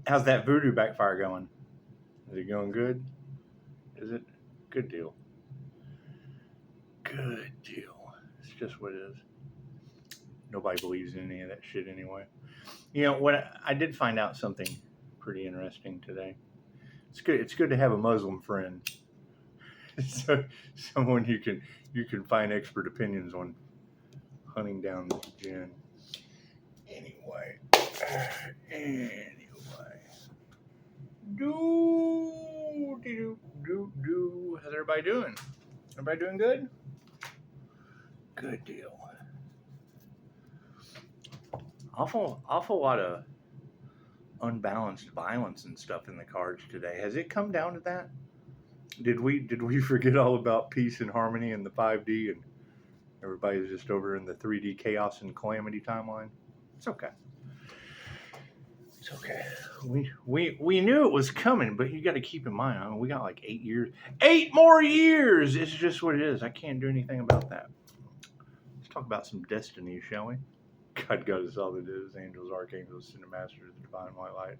How's that voodoo backfire going? Is it going good? Is it? Good deal. Good deal. It's just what it is. Nobody believes in any of that shit anyway. You know what? I did find out something pretty interesting today. It's good. It's good to have a Muslim friend. So, someone you can find expert opinions on hunting down this gin. Anyway. How's everybody doing? Everybody doing good? Good deal. Awful lot of unbalanced violence and stuff in the cards today. Has it come down to that? Did we forget all about peace and harmony in the 5D and everybody's just over in the 3D chaos and calamity timeline? It's okay. It's okay. We knew it was coming, but you got to keep in mind, I mean, we got like 8 years. 8 more years! It's just what it is. I can't do anything about that. Let's talk about some destiny, shall we? God is all that is. Angels, archangels, cinemasters, the divine white light.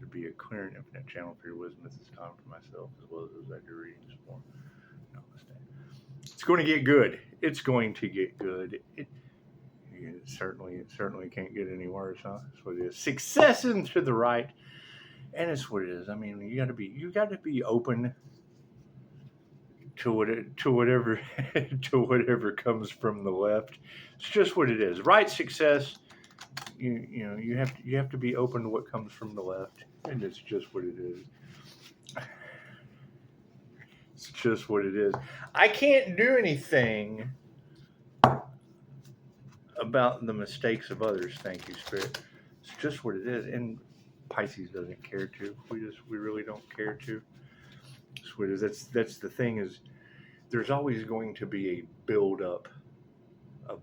To be a clear and infinite channel for your wisdom at this time for myself as well as those I do readings for. Namaste. It's going to get good. It's going to get good. It certainly can't get any worse, huh? That's what it is. Success and to the right, and it's what it is. I mean, you got to be open to whatever comes from the left. It's just what it is. Right success. You have to be open to what comes from the left, and it's just what it is. It's just what it is. I can't do anything about the mistakes of others. Thank you, Spirit. It's just what it is, and Pisces doesn't care to. We really don't care to. It's what it is. That's the thing is, there's always going to be a build up of.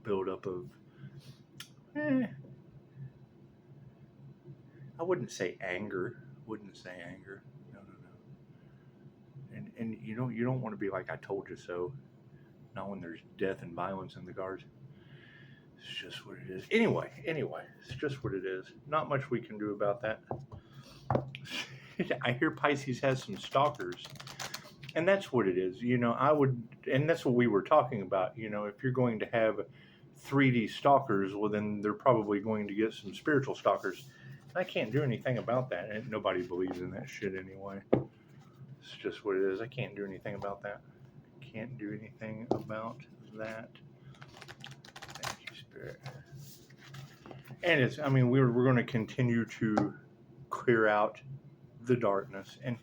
I wouldn't say anger. No. And you don't want to be like, I told you so. Not when there's death and violence in the cards. It's just what it is. Anyway, it's just what it is. Not much we can do about that. I hear Pisces has some stalkers. And that's what it is. And that's what we were talking about. If you're going to have 3D stalkers, well, then they're probably going to get some spiritual stalkers. I can't do anything about that. And nobody believes in that shit anyway. It's just what it is. I can't do anything about that. Can't do anything about that. Thank you, Spirit. And we're going to continue to clear out the darkness. And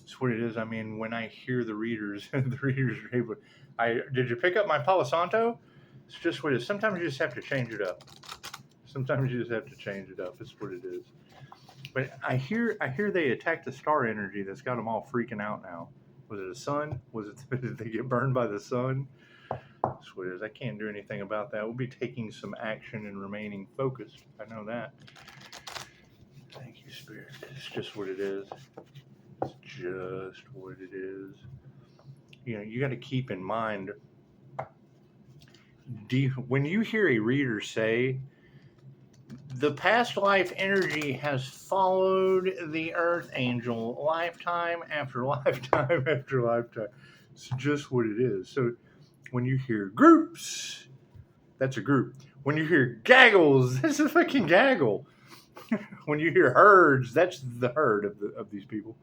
it's what it is. I mean, when I hear the readers are able. Did you pick up my Palo Santo? It's just what it is. Sometimes you just have to change it up. It's what it is. But I hear they attacked the star energy that's got them all freaking out now. Was it a sun? Did they get burned by the sun? That's what it is. I can't do anything about that. We'll be taking some action and remaining focused. I know that. Thank you, Spirit. It's just what it is. It's just what it is. You got to keep in mind, when you hear a reader say, the past life energy has followed the Earth Angel lifetime after lifetime after lifetime. It's just what it is. So when you hear groups, that's a group. When you hear gaggles, that's a fucking gaggle. When you hear herds, that's the herd of these people.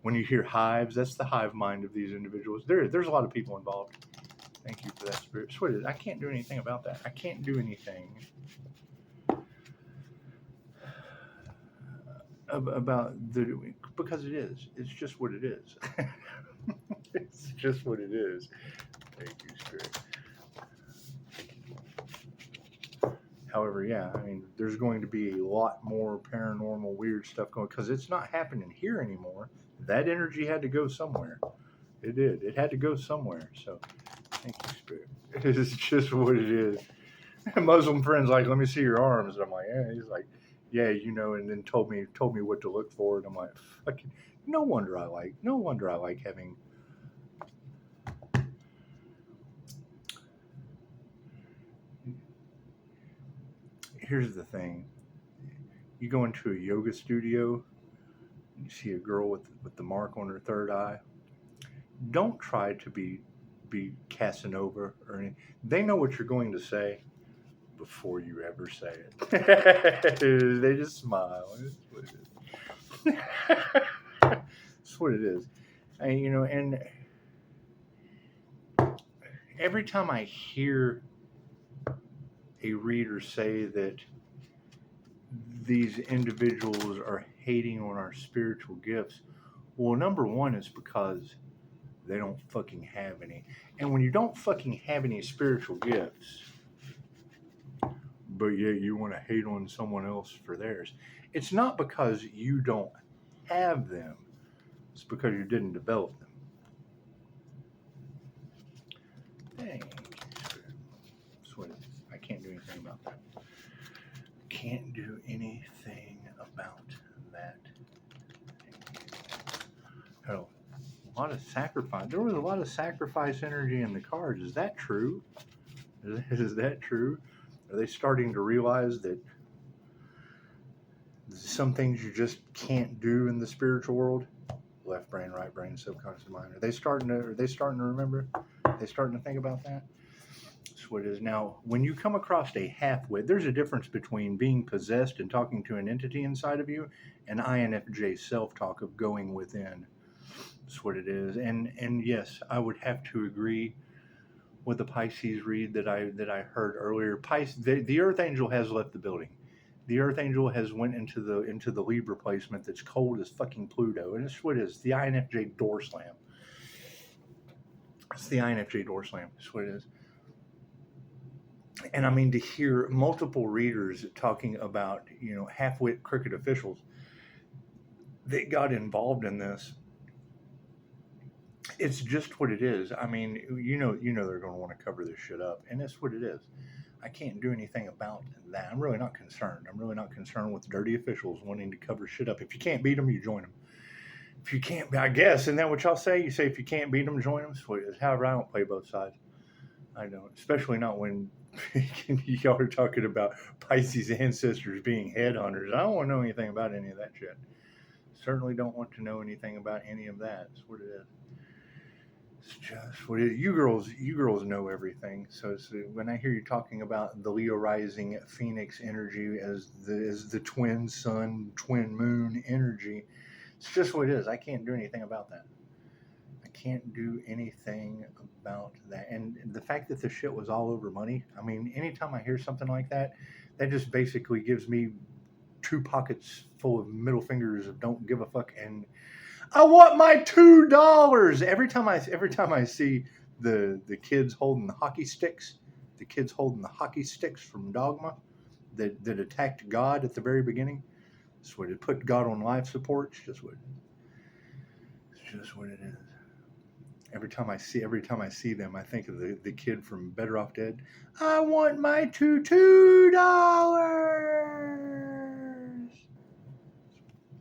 When you hear hives, that's the hive mind of these individuals. There's a lot of people involved. Thank you for that, Spirit. It's what it is. I can't do anything about that. I can't do anything about because it is. It's just what it is. It's just what it is. Thank you, Spirit. However, yeah, there's going to be a lot more paranormal weird stuff going, because it's not happening here anymore. That energy had to go somewhere. It did. It had to go somewhere. So, thank you, Spirit. It's just what it is. Muslim friends like, let me see your arms. And I'm like, yeah. He's like, yeah, and then told me what to look for, and I'm like, fucking, no wonder I like having. Here's the thing: you go into a yoga studio, You see a girl with the mark on her third eye. Don't try to be Casanova or anything. They know what you're going to say before you ever say it. They just smile. That's what it is. That's what it is. And every time I hear a reader say that these individuals are hating on our spiritual gifts, well, number one is because they don't fucking have any. And when you don't fucking have any spiritual gifts, but yet you want to hate on someone else for theirs, it's not because you don't have them, it's because you didn't develop them. Dang. That's what it is. I can't do anything about that. Can't do anything about that. Oh, a lot of sacrifice. There was a lot of sacrifice energy in the cards. Is that true? Is that true? Are they starting to realize that some things you just can't do in the spiritual world? Left brain, right brain, subconscious mind. Are they starting to remember? Are they starting to think about that? That's what it is. Now, when you come across a half-wit, there's a difference between being possessed and talking to an entity inside of you, and INFJ self-talk of going within. That's what it is. And yes, I would have to agree with the Pisces read that I heard earlier. The Earth Angel has left the building. The Earth Angel has went into the Libra placement that's cold as fucking Pluto, and it's what it is. The INFJ door slam. It's the INFJ door slam. That's what it is. And I mean, to hear multiple readers talking about half-wit crooked officials that got involved in this. It's just what it is. I mean, they're going to want to cover this shit up, and that's what it is. I can't do anything about that. I'm really not concerned. I'm really not concerned with dirty officials wanting to cover shit up. If you can't beat them, you join them. If you can't, I guess, isn't that what y'all say? You say if you can't beat them, join them. So however, I don't play both sides. I don't, especially not when y'all are talking about Pisces ancestors being headhunters. I don't want to know anything about any of that shit. Certainly don't want to know anything about any of that. That's what it is. It's just what it is. You girls know everything. So when I hear you talking about the Leo rising Phoenix energy as the twin sun, twin moon energy, it's just what it is. I can't do anything about that. I can't do anything about that. And the fact that the shit was all over money, I mean, anytime I hear something like that, that just basically gives me 2 pockets full of middle fingers of don't give a fuck, and I want my $2. Every time I see the kids holding the hockey sticks, from Dogma that attacked God at the very beginning. That's what it put God on life support. It's just what it is. Every time I see them, I think of the kid from Better Off Dead. I want my $2.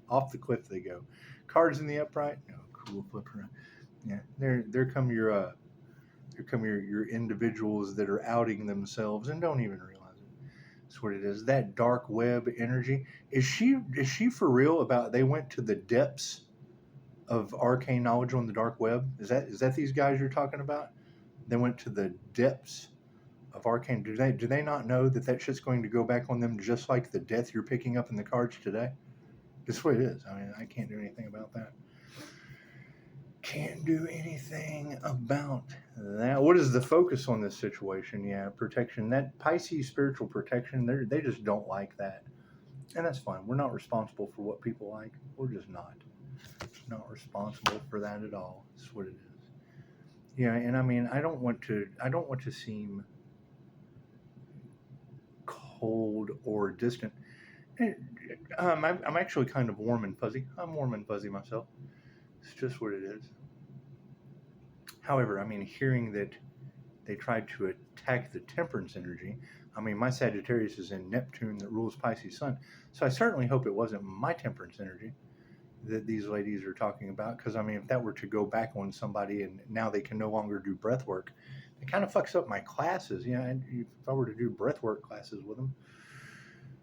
Off the cliff they go. Cards in the upright. Oh, cool, flip around. Yeah, there come your individuals that are outing themselves and don't even realize it. That's what it is. That dark web energy. Is she for real about they went to the depths of arcane knowledge on the dark web? Is that these guys you're talking about? They went to the depths of arcane. Do they not know that shit's going to go back on them just like the death you're picking up in the cards today? That's what it is. I mean, I can't do anything about that. Can't do anything about that. What is the focus on this situation? Yeah, protection. That Pisces spiritual protection, they just don't like that. And that's fine. We're not responsible for what people like. We're just not responsible for that at all. That's what it is. Yeah, and I mean, I don't want to seem cold or distant. I'm actually kind of warm and fuzzy. I'm warm and fuzzy myself. It's just what it is. However, I mean, hearing that they tried to attack the temperance energy, I mean, my Sagittarius is in Neptune that rules Pisces sun. So I certainly hope it wasn't my temperance energy that these ladies are talking about. Because, I mean, if that were to go back on somebody and now they can no longer do breath work, it kind of fucks up my classes. You know, and if I were to do breath work classes with them,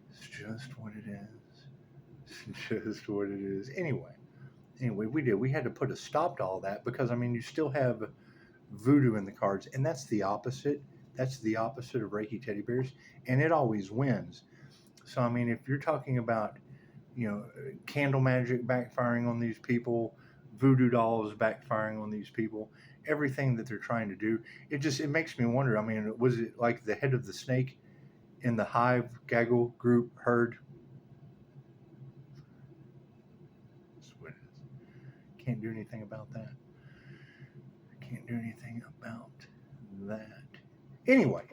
it's just what it is. It's just what it is. Anyway, Anyway, we did. We had to put a stop to all that because, I mean, you still have voodoo in the cards, and that's the opposite. That's the opposite of Reiki teddy bears, and it always wins. So, I mean, if you're talking about, candle magic backfiring on these people, voodoo dolls backfiring on these people, everything that they're trying to do, it makes me wonder. I mean, was it like the head of the snake in the hive gaggle group heard? That's what it is. Can't do anything about that. Can't do anything about that. Anyway,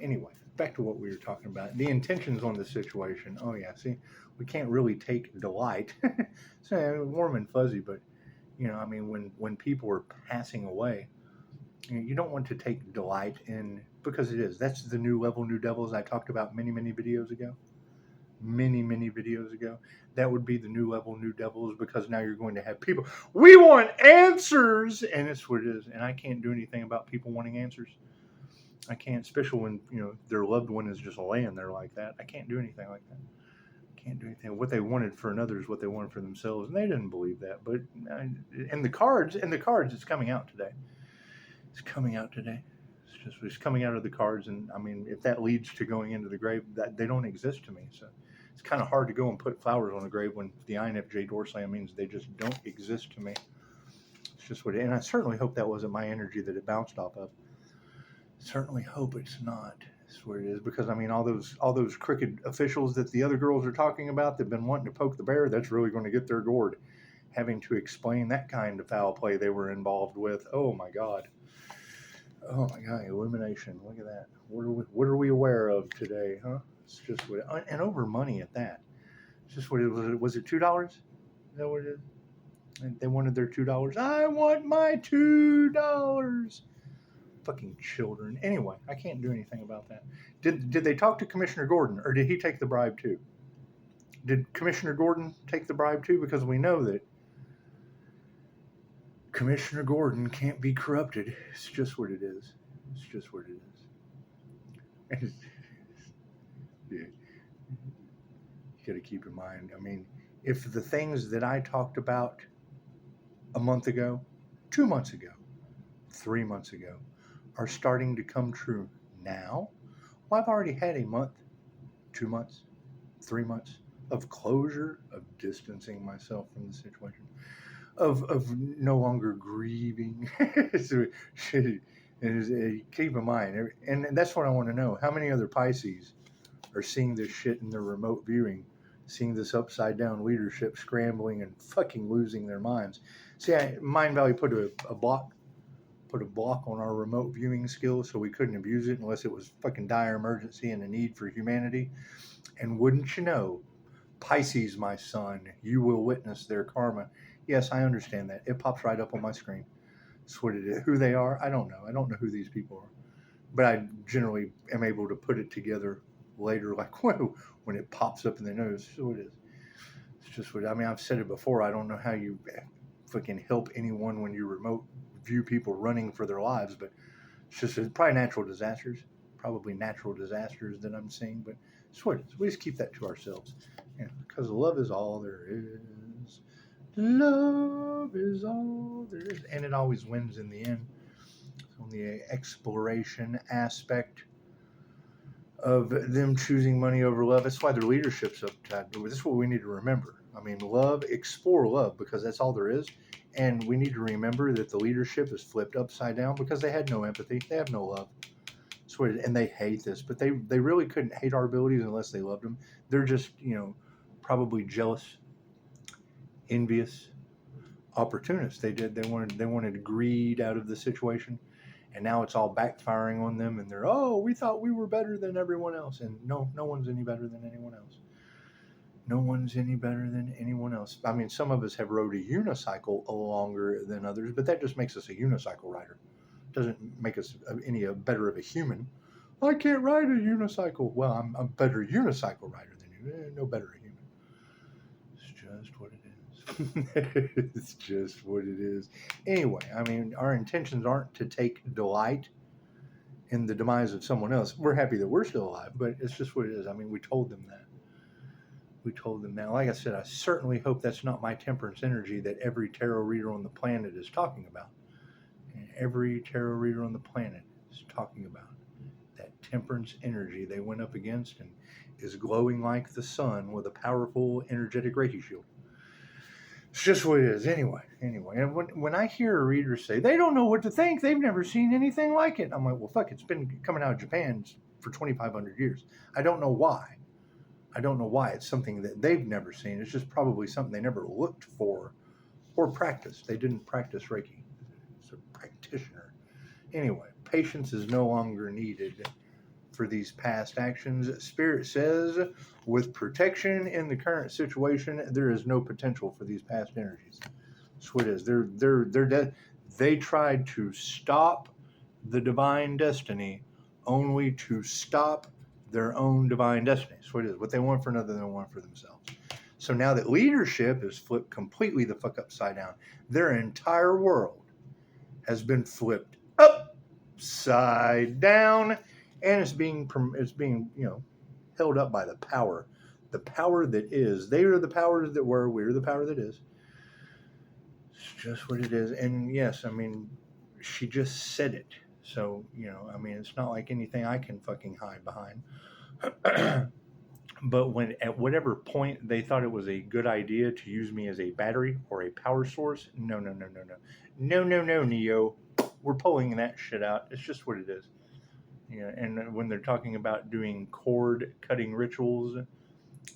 back to what we were talking about. The intentions on the situation. Oh yeah, see, we can't really take delight. So warm and fuzzy, but I mean, when people are passing away, you don't want to take delight in, because it is. That's the new level, new devils I talked about many videos ago. Many videos ago. That would be the new level, new devils, because now you're going to have people. We want answers, and it's what it is. And I can't do anything about people wanting answers. I can't, especially when their loved one is just laying there like that. I can't do anything like that. Can't do anything. What they wanted for another is what they wanted for themselves, and they didn't believe that. But and the cards, it's coming out today. It's coming out today. It's coming out of the cards, and I mean, if that leads to going into the grave, that they don't exist to me. So it's kind of hard to go and put flowers on a grave when the INFJ door slam means they just don't exist to me. It's just what, and I certainly hope that wasn't my energy that it bounced off of. Certainly hope it's not. That's what it is, because I mean, all those crooked officials that the other girls are talking about that've been wanting to poke the bear, that's really going to get their gourd, having to explain that kind of foul play they were involved with. Oh my God, illumination. Look at that. What are we aware of today, huh? It's just what, and over money at that. It's just what it was. Was it $2? Is that what it is? And they wanted their $2. I want my $2. Fucking children. Anyway, I can't do anything about that. Did they talk to Commissioner Gordon, or did he take the bribe too? Did Commissioner Gordon take the bribe too? Because we know that Commissioner Gordon can't be corrupted. It's just what it is. It's just what it is. Yeah. You got to keep in mind. I mean, if the things that I talked about a month ago, 2 months ago, 3 months ago, are starting to come true now, well, I've already had a month, 2 months, 3 months of closure, of distancing myself from the situation, of no longer grieving. So, keep in mind, and that's what I want to know. How many other Pisces are seeing this shit in their remote viewing, seeing this upside down leadership scrambling and fucking losing their minds? See, Mind Valley put a block on our remote viewing skills so we couldn't abuse it unless it was fucking dire emergency and a need for humanity. And wouldn't you know, Pisces, my son, you will witness their karma. Yes, I understand that. It pops right up on my screen. That's what it is. Who they are, I don't know. I don't know who these people are. But I generally am able to put it together later, like, whoa, when it pops up in their nose. So it is. It's just what, I mean, I've said it before. I don't know how you fucking help anyone when you remote view people running for their lives, but it's probably natural disasters that I'm seeing, but it's what it is. We just keep that to ourselves, because love is all there is. Love is all there is, and it always wins in the end. On the exploration aspect of them choosing money over love, that's why their leadership's uptight. This is what we need to remember. I mean, explore love, because that's all there is. And we need to remember that the leadership is flipped upside down because they had no empathy. They have no love. And they hate this, but they really couldn't hate our abilities unless they loved them. They're just, probably jealous, envious, opportunists. They wanted greed out of the situation. And now it's all backfiring on them, and we thought we were better than everyone else. And no one's any better than anyone else. No one's any better than anyone else. I mean, some of us have rode a unicycle longer than others, but that just makes us a unicycle rider. Doesn't make us any better of a human. I can't ride a unicycle. Well, I'm a better unicycle rider than you. No better a human. It's just what it is. It's just what it is. Anyway, I mean, our intentions aren't to take delight in the demise of someone else. We're happy that we're still alive, but it's just what it is. I mean, we told them that. We told them now. Like I said, I certainly hope that's not my temperance energy that every tarot reader on the planet is talking about. And every tarot reader on the planet is talking about that temperance energy they went up against and is glowing like the sun with a powerful energetic Reiki shield. It's just what it is. Anyway. And when I hear a reader say they don't know what to think, they've never seen anything like it, I'm like, well, fuck, it's been coming out of Japan for 2,500 years. I don't know why. It's something that they've never seen. It's just probably something they never looked for or practiced. They didn't practice Reiki. It's a practitioner. Anyway, patience is no longer needed for these past actions. Spirit says, with protection in the current situation, there is no potential for these past energies. That's what it is. They're dead. They tried to stop the divine destiny only to stop their own divine destiny. That's what it is. What they want for another, they want for themselves. So now that leadership is flipped completely the fuck upside down, their entire world has been flipped upside down, and it's being held up by the power that is. They are the powers that were. We are the power that is. It's just what it is. And yes, I mean, she just said it. So, I mean, it's not like anything I can fucking hide behind. But when at whatever point they thought it was a good idea to use me as a battery or a power source, no, Neo. We're pulling that shit out. It's just what it is. And when they're talking about doing cord cutting rituals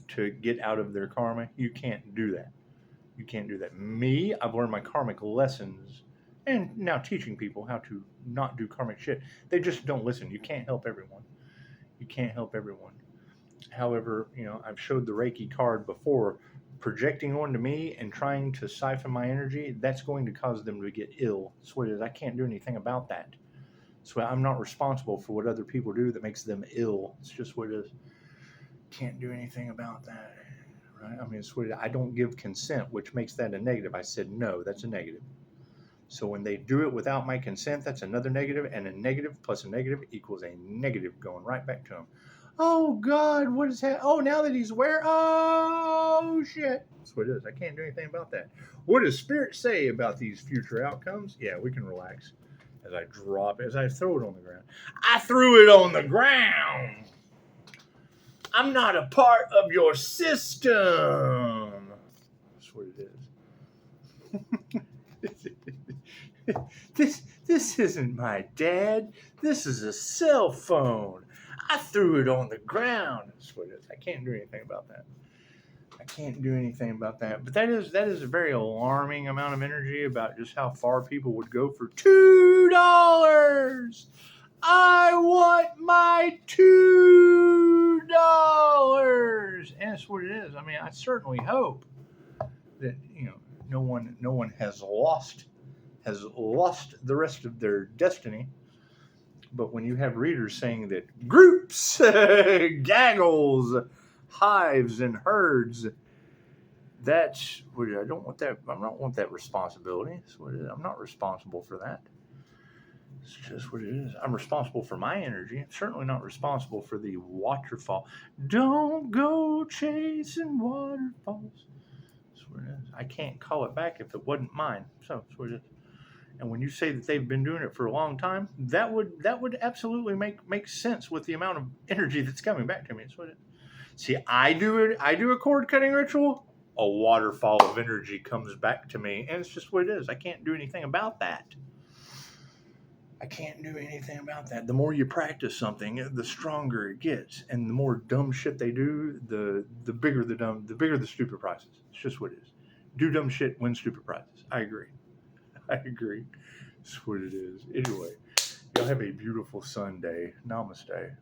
to get out of their karma, you can't do that. Me, I've learned my karmic lessons and now teaching people how to not do karmic shit. They just don't listen. You can't help everyone. However, I've showed the Reiki card before. Projecting onto me and trying to siphon my energy, that's going to cause them to get ill. That's what it is. I can't do anything about that. So I'm not responsible for what other people do that makes them ill. It's just what it is. Can't do anything about that. Right? I mean, it's what it is. I don't give consent, which makes that a negative. I said no, that's a negative. So when they do it without my consent, that's another negative, and a negative plus a negative equals a negative going right back to them. Oh, God, what is that? Oh, now that he's aware, oh, shit. That's what it is. I can't do anything about that. What does Spirit say about these future outcomes? Yeah, we can relax. As I throw it on the ground. I threw it on the ground. I'm not a part of your system. That's what it is. This isn't my dad. This is a cell phone. I threw it on the ground. That's what it is. I can't do anything about that. But that is a very alarming amount of energy about just how far people would go for $2. I want my $2. And that's what it is. I mean, I certainly hope that no one has lost the rest of their destiny. But when you have readers saying that groups, gaggles, hives, and herds, that's what I don't want that. I don't want that responsibility. That's what it is. I'm not responsible for that. It's just what it is. I'm responsible for my energy. I'm certainly not responsible for the waterfall. Don't go chasing waterfalls. That's what it is. I can't call it back if it wasn't mine. So that's what it is. And when you say that they've been doing it for a long time, that would absolutely make sense with the amount of energy that's coming back to me. That's what it is. See, I do a cord cutting ritual, a waterfall of energy comes back to me, and it's just what it is. I can't do anything about that. The more you practice something, the stronger it gets, and the more dumb shit they do, the bigger the stupid prizes. It's just what it is. Do dumb shit, win stupid prizes. I agree. That's what it is. Anyway, y'all have a beautiful Sunday. Namaste.